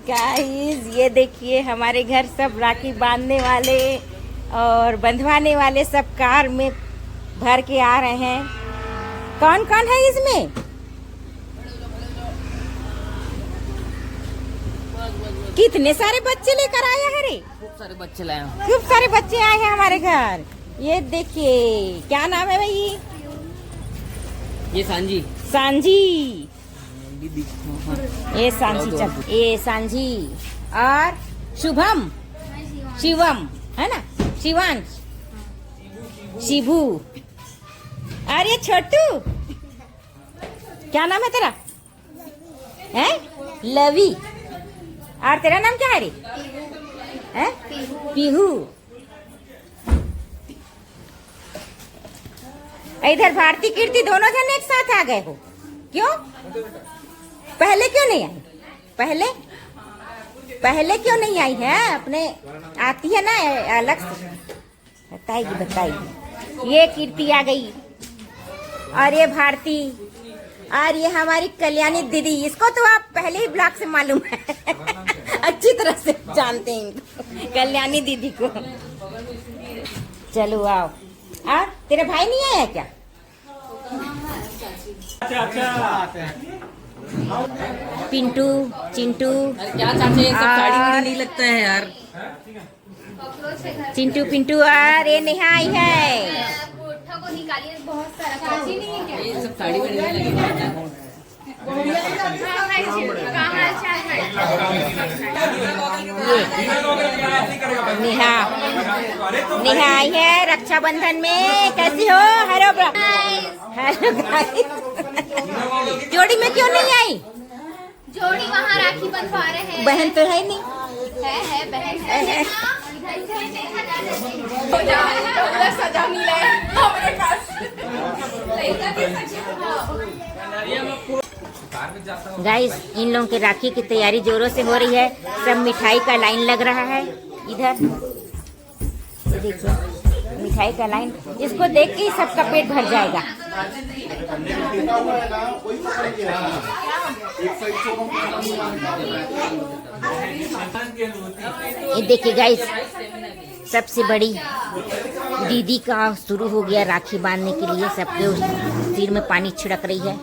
Guys ये देखिए हमारे घर सब राखी बांधने वाले और बंधवाने वाले सब कार में भर के आ रहे हैं। कौन कौन है इसमें? कितने सारे बच्चे लेकर आया है रे? खूब सारे बच्चे लाए हैं। खूब सारे बच्चे आए हैं हमारे घर। ये देखिए क्या नाम है भाई? ये सांझी। सांझी। ये सांझी चल, ये सांझी और शुभम, शिवम है ना, शिवांश, शिभू और ये छोटू। क्या नाम है तेरा? है लवी। और तेरा नाम क्या है रे? है पीहू। इधर भारती कीर्ति दोनों जन एक साथ आ गए हो, क्यों? पहले क्यों नहीं आई? पहले क्यों नहीं आई है? अपने आती है ना अलग से, बताएगी। ये कीर्ति आ गई और ये भारती और ये हमारी कल्याणी दीदी। इसको तो आप पहले ही ब्लॉग से मालूम है अच्छी तरह से जानते हैं इनको, कल्याणी दीदी को। चलो आओ। और तेरे भाई नहीं आया क्या? पिंटू, चिंटू। क्या चाचा ये सब साड़ी वाड़ी नहीं लगता है यार। चिंटू, पिंटू और ये नेहा आई है। को निकालिए, बहुत सारा चाची नहीं है क्या? ये सब साड़ी वाड़ी नहीं लगेगी। नेहा, नेहा आई है रक्षाबंधन में। कैसी हो? हेलो हेलो जोड़ी में क्यों नहीं आई? जोड़ी वहाँ राखी बंधवा रहे हैं। बहन तो है नहीं। है बहन है। सजा मिला है हमारे पास। गाइस इन लोगों की राखी की तैयारी जोरों से हो रही है। सब मिठाई का लाइन लग रहा है इधर। देखिए मिठाई का लाइन, इसको देख के ही सबका पेट भर जाएगा। ये देखिए गाइस, सबसे बड़ी दीदी का शुरू हो गया राखी बांधने के लिए। सबके सिर में पानी छिड़क रही है।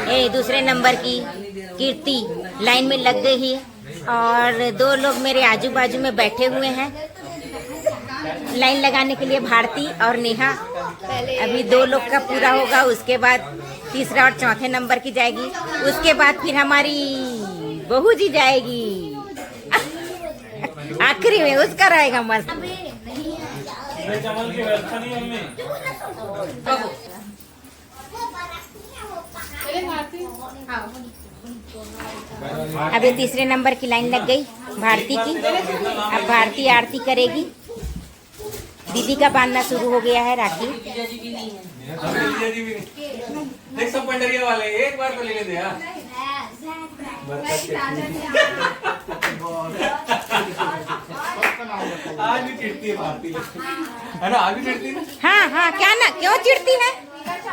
ए दूसरे नंबर की कीर्ति लाइन में लग गई है और दो लोग मेरे आजू बाजू में बैठे हुए हैं लाइन लगाने के लिए, भारती और नेहा। अभी दो लोग का पूरा होगा, उसके बाद तीसरा और चौथे नंबर की जाएगी। उसके बाद फिर हमारी बहू जी जाएगी आखिरी में, उसका रहेगा मस्त। अभी तीसरे नंबर की लाइन लग गई भारती की। अब भारती आरती करेगी। दीदी का बांधना शुरू हो गया है राखी। देख सब पंडरिया वाले एक बार तो ले लेते यार। आज भी चिढ़ती है भारती, है ना? आज भी चिढ़ती है। हाँ हाँ, क्या ना, क्यों चिढ़ती है?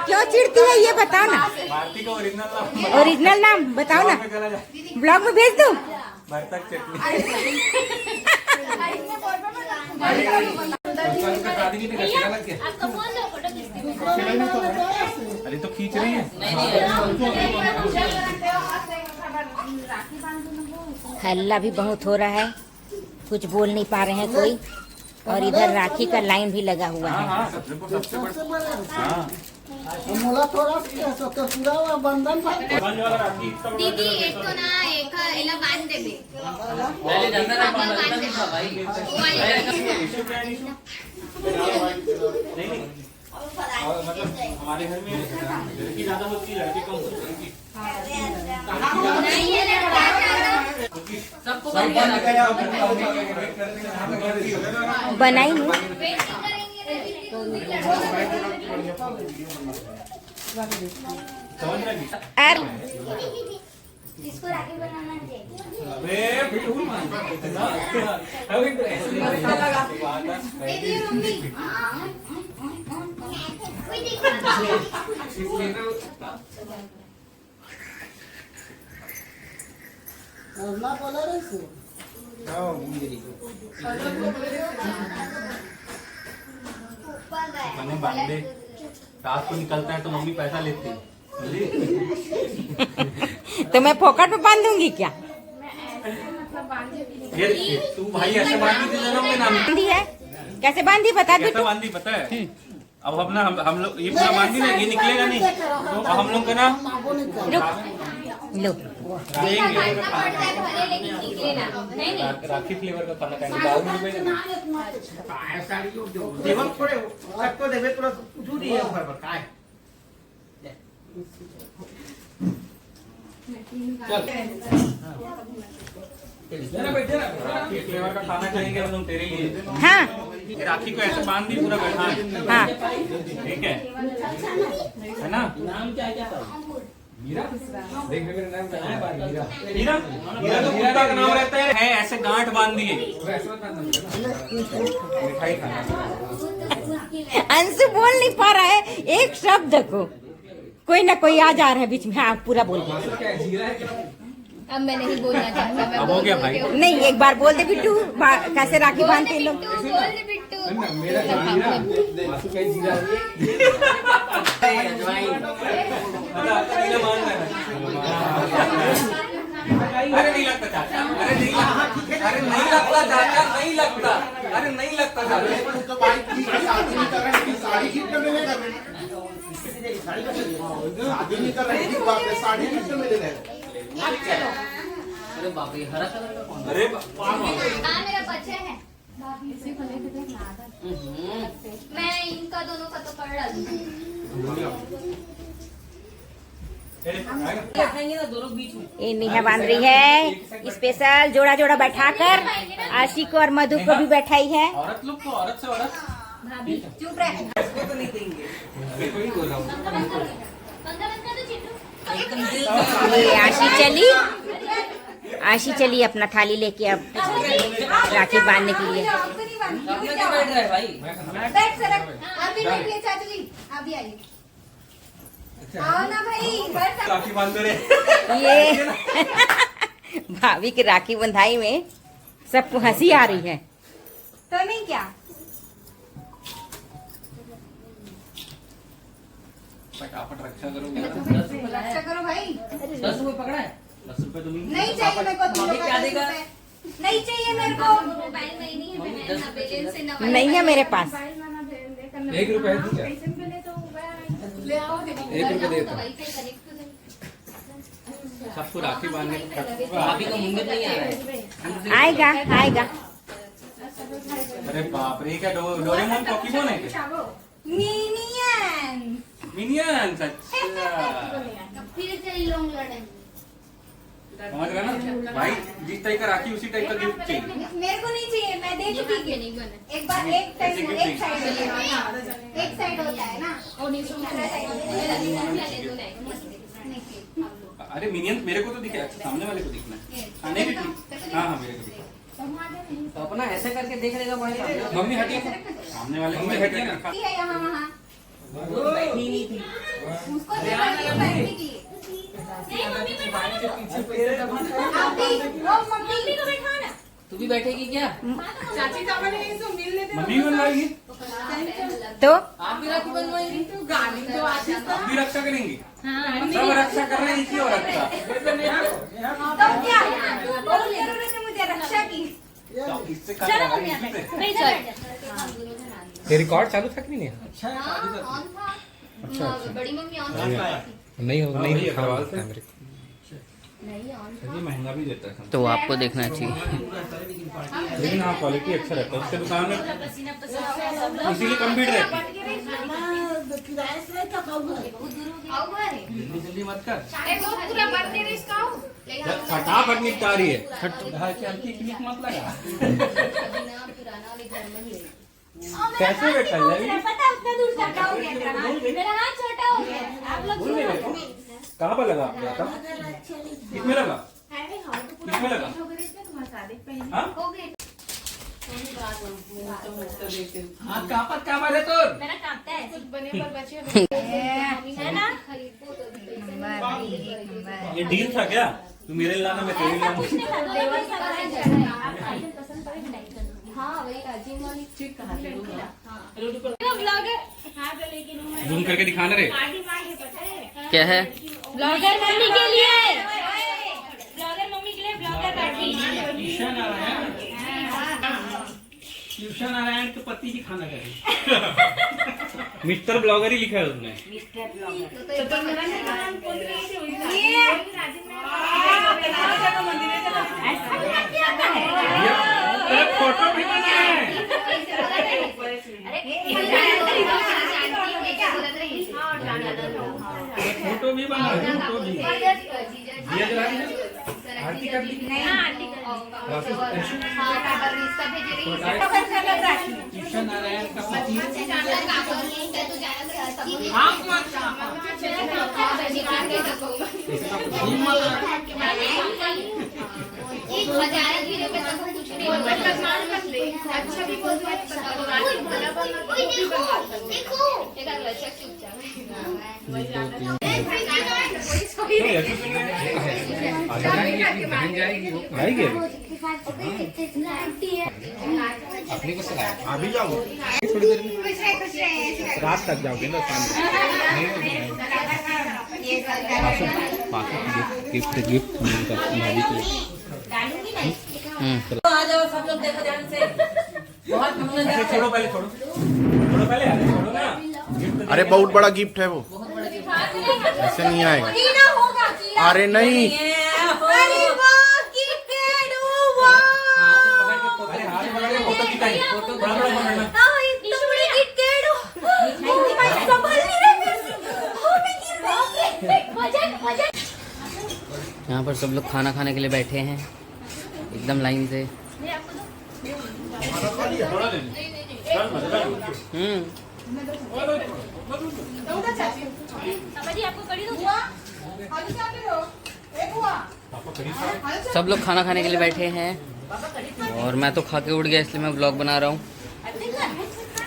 क्यों चिढ़ती है ये बताओ ना। भारती का ओरिजिनल ओरिजिनल नाम बताओ ना, ब्लॉग में भेज दूँ। भरतक चटनी। अरे तो खींच रही है। हल्ला भी बहुत हो रहा है, कुछ बोल नहीं पा रहे हैं कोई। और इधर राखी का लाइन भी लगा हुआ है। दीदी एक तो ना एक एला बांध दे बे। पहले ज्यादा ना बांधता था भाई। मतलब हमारे घर में लड़की ज्यादा होती है, लड़की कम होती है। सबको बनाई हूँ। और इसको राखी बनाना चाहिए। अबे बिल्कुल ना अभी तो ऐसे दे दिए मम्मी। कोई देखो। ऊपर गए। मैंने बांध दे। रात को निकलता है तो मम्मी पैसा लेती है। तो मैं फोकट में बांध दूंगी क्या? ये तू भाई ऐसे बांधी थी जन्म में नाम बांधी है, कैसे बांधी बता दो। कैसे बांधी पता है? अब हम ना हम लोग ये पूरा बांधी ना, ये निकलेगा नहीं तो हम लोग का ना लो देंगे पड़ता है भले लेकिन निकले ना। नहीं नहीं। राखी फ्लेवर का खाना खाएंगे। दारू में जेवण थोडे शकतो देवे तुला तू दे बरोबर काय राखी फ्लेवर का खाना खाएंगे हम लोग तेरे लिए। हाँ ये राखी को ऐसे बांध दी पूरा बैठा है। हाँ ठीक है ना? मीरा देख मेरा नाम क्या है? मीरा मीरा तो कुत्ता का नाम रहता है ऐसे गांठ बांध दिए। मिठाई खाना। अंशु बोल नहीं पा रहा है एक शब्द को। कोई ना कोई आ जा रहा है बीच में। हाँ पूरा बोल। अब मैं नहीं बोलना चाहता। मैं अब हो गया भाई। नहीं एक बार बोल दे बिट्टू, कैसे राखी बांधते लोग। बोल दे बिट्टू। अरे नहीं लगता चाचा, अरे नहीं लगता, अरे नहीं लगता चाचा, नहीं लगता, अरे नहीं लगता चाचा। तो भाई की शादी नहीं कर रहे हैं, साड़ी गिफ्ट में नहीं कर रहे हैं। शादी नहीं कर रहे हैं, बाप रे साड़ी गिफ्ट में दे रहे हैं। अरे बाप रे, हरा कलर का कौन? अरे पान हाँ मेरा बच्चा है। मैं इनका दोनों का तो कर डालूंगी। खाएंगे ना दोनों बीच में। ये नेहा बांध रही है स्पेशल जोड़ा जोड़ा बैठाकर। आशिक और मधु को भी बैठाई है। औरत लोग को औरत से औरत भाभी चुप रहे। इसको तो नहीं देंगे। देखो ही बोल रहा हूँ। पंखा बंद कर दो चिट्टू। एकदम दिल ये आशी चली अपना थाली लेके अब राखी बांधने के लिए। अपने क्या बैठ रहा है भाई? बैठ सरक। अभी बैठिए चाची जी। अभी आइए। आओ ना भाई बैठ। राखी बांध रहे। ये भाभी की राखी बंधाई में सबको हंसी आ रही है। तो नहीं क्या? फटाफट रक्षा करो मेरा। रक्षा करो भाई। 10 रुपए पकड़ा है। 10 रुपए तो नहीं चाहिए मेरे को। मम्मी क्या देगा? नहीं चाहिए मेरे को। मोबाइल नहीं है बहन, ना बैलेंस है ना वाईफाई। नहीं है मेरे पास। 1 रुपए है क्या? 1 रुपए देता। वाईफाई कनेक्ट तो नहीं। सबको राखी बांधने भाभी का मुंह में नहीं आ रहा है। आएगा आएगा। अरे बाप रे, क्या डोरेमोन पोकेमोन है क्या? मिनियन। मिनियंस। अच्छा फिर से लॉन्ग लड़ेंगे। समझ रहा ना भाई? जिस टाइप का राखी उसी टाइप का गिफ्ट चाहिए। मेरे को नहीं चाहिए। मैं दे चुकी हूँ। एक बार एक टाइम एक साइड एक साइड होता है ना। अरे मिनियंस मेरे को तो दिखे, अच्छा सामने वाले को दिखना है। हाँ नहीं दिखी। हाँ हाँ मेरे को दिखा। तो अपना ऐसे करके देख लेगा भाई साहब। मम्मी हटिए, सामने वाले को हटिए ना। है यहाँ वहाँ। बैठी नहीं थी। उसको बैठने की। नहीं मम्मी बैठा। वो मम्मी को बैठा ना। तू भी बैठेगी क्या? चाची का मम्मी बनवाएगी, तो आप भी राखी बनवाएंगी? आप भी रक्षा करेंगी। सब रक्षा कर रहे हैं इसी औरत का। तो क्या बहुत जरूरत है मुझे रक्षा की। इससे कहा ये रिकॉर्ड चालू था कि नहीं? ऑन था। बड़ी मम्मी ऑन थी। नहीं हो नहीं हाँ, खराब आवाज होता है मेरे को। नहीं ऑन ये महंगा भी देता है तो आपको देखना चाहिए। लेकिन हाँ क्वालिटी अच्छा रहता है उसके दुकान में, इसीलिए कम भीड़ रहती है। आओ बाहर। जल्दी मत कर, अरे वो पूरा बर्थडे रिस्क आओ। फटाफट निपटा रही है। हल्की क्लिक मत लगा। पुराना वाले घर में ही। कैसे बैठा है? पता उतना दूर तक हो गया। मेरा हाथ छोटा हो गया। आप लोग कहाँ पर लगा आपने? किसमें लगा? किसमें लगा? हाँ? हाथ कहाँ पर है तोर? मेरा कांपता है ना। ये डील था क्या? तू मेरे लाना मैं तेरे लाना। जूम करके दिखाना रे। क्या है? ब्लॉगर मम्मी के लिए, ब्लॉगर मम्मी के लिए ब्लॉगर राखी। ट्यूशन नारायण के पति की खाना करे। मिस्टर ब्लॉगर ही लिखा है उसने। फोटो भी बना है। फोटो भी बना है। फोटो भी दिया जला दी ना? आरती कर ली? ट्यूशन नारायण का पति। जाएगी अपने को चलाया। अभी जाओ थोड़ी देर में रात तक जाओगे ना शाम गिफ्ट मिलता भाभी के लिए। आ जाओ सब लोग, देखो ध्यान से। बहुत अच्छा छोड़ो पहले, छोड़ो पहले, अरे छोड़ो ना। अरे बहुत बड़ा गिफ्ट है वो, ऐसे नहीं आएगा। अरे नहीं अरे हाथ पकड़ के फोटो खिंचाइए। फोटो बड़ा बड़ा पकड़ना। यहाँ पर सब लोग खाना खाने के लिए बैठे हैं एकदम लाइन से। सब लोग खाना खाने के लिए बैठे हैं और मैं तो खा के उड़ गया, इसलिए मैं व्लॉग बना रहा हूँ।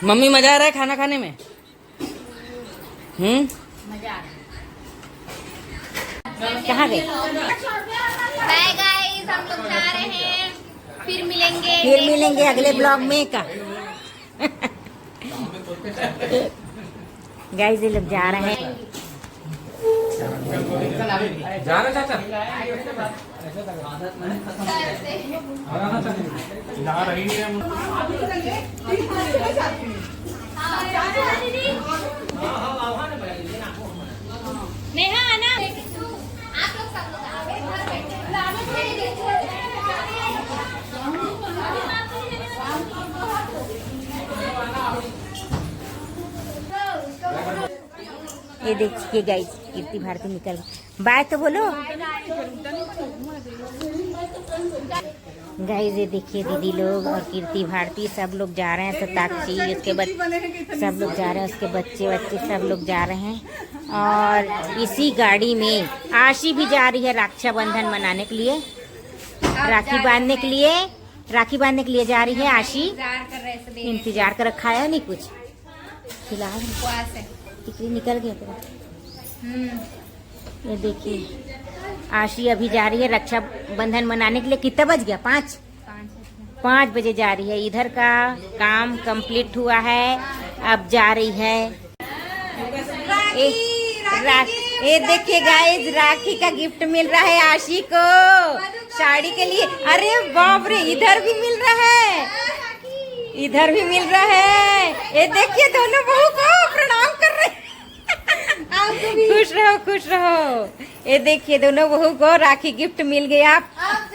मम्मी मजा आ रहा है खाना खाने में? कहाँ गए? बाय गाइस, हम लोग जा रहे हैं, फिर मिलेंगे अगले ब्लॉग में का। गाइस ये लोग जा रहे हैं। जा रहे चाचा? जा रही है। नेहा आना। आप लोग सब लोग आगे घर बैठे ये देखिए गाइस, कीर्ति भारती निकल। बाय तो बोलो गाइस। ये देखिए दीदी लोग और कीर्ति भारती सब लोग जा रहे हैं। सताक्षी उसके सब लोग जा रहे हैं, उसके बच्चे सब लोग जा रहे हैं। और इसी गाड़ी में आशी भी जा रही है रक्षाबंधन मनाने के लिए, राखी बांधने के लिए जा रही है आशी। इंतजार कर रखा है नहीं कुछ फिलहाल। टिकरी निकल गया तेरा। ये देखिए आशी अभी जा रही है रक्षाबंधन मनाने के लिए। कितना बज गया? 5 बजे जा रही है। इधर का काम कंप्लीट हुआ है, अब जा रही है। ये देखिए गाइस, राखी का गिफ्ट मिल रहा है आशी को साड़ी के लिए। अरे बाप रे, इधर भी मिल रहा है, ये देखिए दोनों बहू को प्रणाम कर रहे हैं। खुश रहो। ये देखिए दोनों बहू को राखी गिफ्ट मिल गया। आप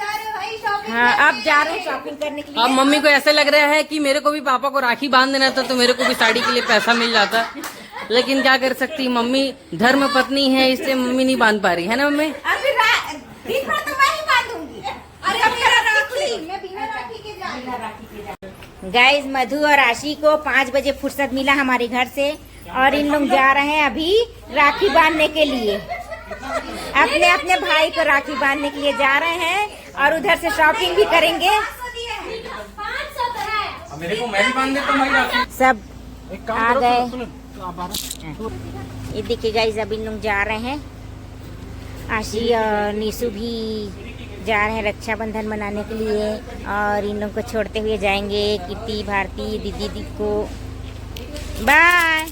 जा रहे हैं शॉपिंग करने के लिए। अब मम्मी को ऐसा लग रहा है कि मेरे को भी पापा को राखी बांध देना था तो मेरे को भी साड़ी के लिए पैसा मिल जाता, लेकिन क्या कर सकती, मम्मी धर्म पत्नी है इसलिए मम्मी नहीं बांध पा रही है ना मम्मी। गाइस मधु और आशी को 5 बजे फुर्सत मिला हमारे घर से और इन लोग जा रहे हैं अभी राखी बांधने के लिए। अपने अपने भाई को राखी बांधने के लिए जा रहे हैं और उधर से शॉपिंग भी करेंगे। 500 तो है। अब मेरे को मैं भी बांध देता हूँ भाई राखी। सब आ गए। ये देखिए गाइस, अब इन लोग जा रहे हैं। आशी और निशु भी जा रहे हैं रक्षाबंधन मनाने के लिए और इन लोग को छोड़ते हुए जाएंगे कीर्ति, भारती, दीदी को। Bye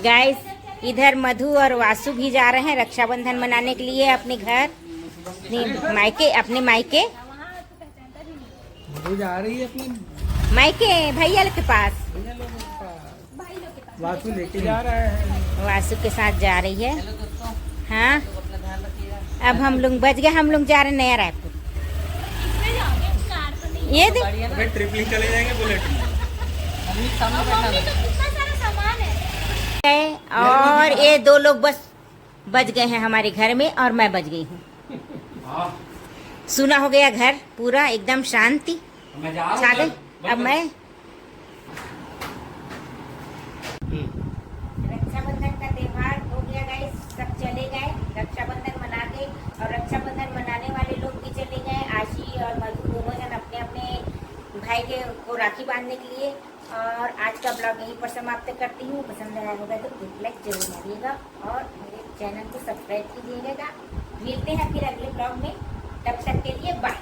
guys. इधर मधु और वासु भी जा रहे हैं रक्षाबंधन मनाने के लिए अपने घर, अपने मायके जा रही है अपने मायके भैया के पास। वासु लेके जा रहा है। वासु के साथ जा रही है। हाँ, अब हम लोग बच गए। हम लोग जा रहे हैं नया रायपुर। ये देख, ट्रिपलिंग चले जाएंगे बुलेट में। मम्मी तो कितना सारा सामान है। और ये 2 लोग बस बच गए हैं हमारे घर में और मैं बच गई हूँ। सुना हो गया घर पूरा, एकदम शांति मैं जा छा गई। अब मैं रक्षाबंधन का त्योहार हो गया गाइस, सब चले गए रक्षाबंधन मना के, और रक्षाबंधन मनाने वाले लोग भी चले गए। आशी और मधु दोनों जन अपने अपने भाई के को राखी बांधने के लिए। और आज का ब्लॉग यहीं पर समाप्त करती हूँ। पसंद आया होगा तो एक लाइक जरूर मारिएगा और मेरे चैनल को सब्सक्राइब कीजिएगा। मिलते हैं फिर अगले ब्लॉग में, तब तक के लिए बाय।